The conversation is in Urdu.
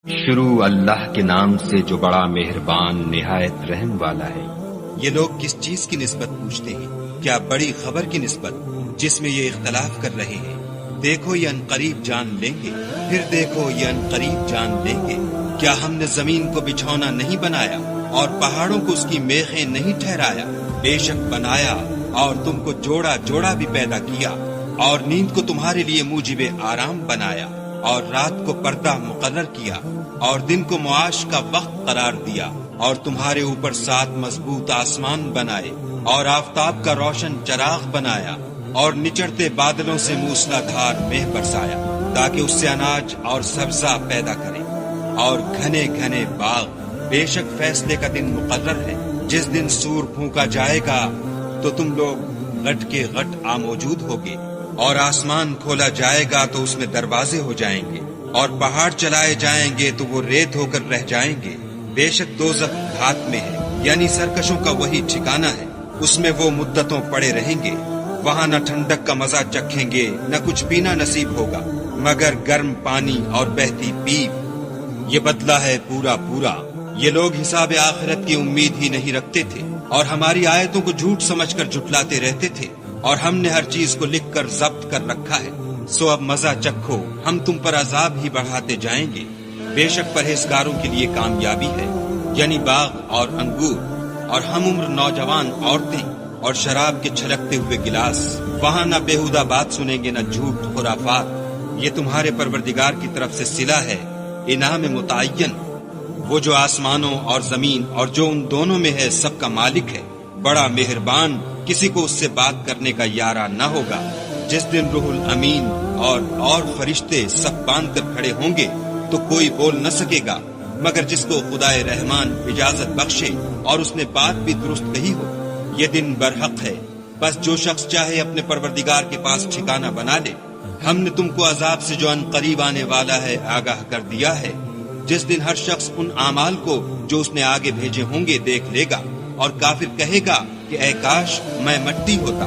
شروع اللہ کے نام سے جو بڑا مہربان نہایت رحم والا ہے۔ یہ لوگ کس چیز کی نسبت پوچھتے ہیں؟ کیا بڑی خبر کی نسبت جس میں یہ اختلاف کر رہے ہیں؟ دیکھو یہ انقریب جان لیں گے، پھر دیکھو یہ انقریب جان لیں گے۔ کیا ہم نے زمین کو بچھونا نہیں بنایا اور پہاڑوں کو اس کی میخیں نہیں ٹھہرایا؟ بے شک بنایا اور تم کو جوڑا جوڑا بھی پیدا کیا، اور نیند کو تمہارے لیے موجب آرام بنایا، اور رات کو پردہ مقرر کیا، اور دن کو معاش کا وقت قرار دیا، اور تمہارے اوپر 7 مضبوط آسمان بنائے، اور آفتاب کا روشن چراغ بنایا، اور نچڑتے بادلوں سے موسلا دھار مہ برسایا، تاکہ اس سے اناج اور سبزہ پیدا کرے، اور گھنے گھنے باغ۔ بے شک فیصلے کا دن مقرر ہے، جس دن سور پھونکا جائے گا تو تم لوگ غٹ کے غٹ موجود ہوگے، اور آسمان کھولا جائے گا تو اس میں دروازے ہو جائیں گے، اور پہاڑ چلائے جائیں گے تو وہ ریت ہو کر رہ جائیں گے۔ بے شک دوزخ گھات میں ہے، یعنی سرکشوں کا وہی ٹھکانہ ہے، اس میں وہ مدتوں پڑے رہیں گے۔ وہاں نہ ٹھنڈک کا مزہ چکھیں گے، نہ کچھ پینا نصیب ہوگا مگر گرم پانی اور بہتی پیپ۔ یہ بدلہ ہے پورا پورا۔ یہ لوگ حساب آخرت کی امید ہی نہیں رکھتے تھے، اور ہماری آیتوں کو جھوٹ سمجھ کر جھٹلاتے رہتے تھے، اور ہم نے ہر چیز کو لکھ کر ضبط کر رکھا ہے۔ سو اب مزہ چکھو، ہم تم پر عذاب ہی بڑھاتے جائیں گے۔ بے شک پرہیزگاروں کے لیے کامیابی ہے، یعنی باغ اور انگور، اور ہم عمر نوجوان عورتیں، اور شراب کے چھلکتے ہوئے گلاس۔ وہاں نہ بیہودہ بات سنیں گے، نہ جھوٹ خرافات۔ یہ تمہارے پروردگار کی طرف سے صلہ ہے، انعام متعین۔ وہ جو آسمانوں اور زمین اور جو ان دونوں میں ہے سب کا مالک ہے، بڑا مہربان، کسی کو اس سے بات کرنے کا یارہ نہ ہوگا۔ جس دن روح الامین اور فرشتے سب باندھ کر کھڑے ہوں گے تو کوئی بول نہ سکے گا مگر جس کو خدائے رحمان اجازت بخشے اور اس نے بات بھی درست کہی ہو۔ یہ دن برحق ہے، بس جو شخص چاہے اپنے پروردگار کے پاس ٹھکانہ بنا لے۔ ہم نے تم کو عذاب سے جو ان قریب آنے والا ہے آگاہ کر دیا ہے، جس دن ہر شخص ان اعمال کو جو اس نے آگے بھیجے ہوں گے دیکھ لے گا، اور کافر کہے گا کہ اے کاش میں مٹی ہوتا۔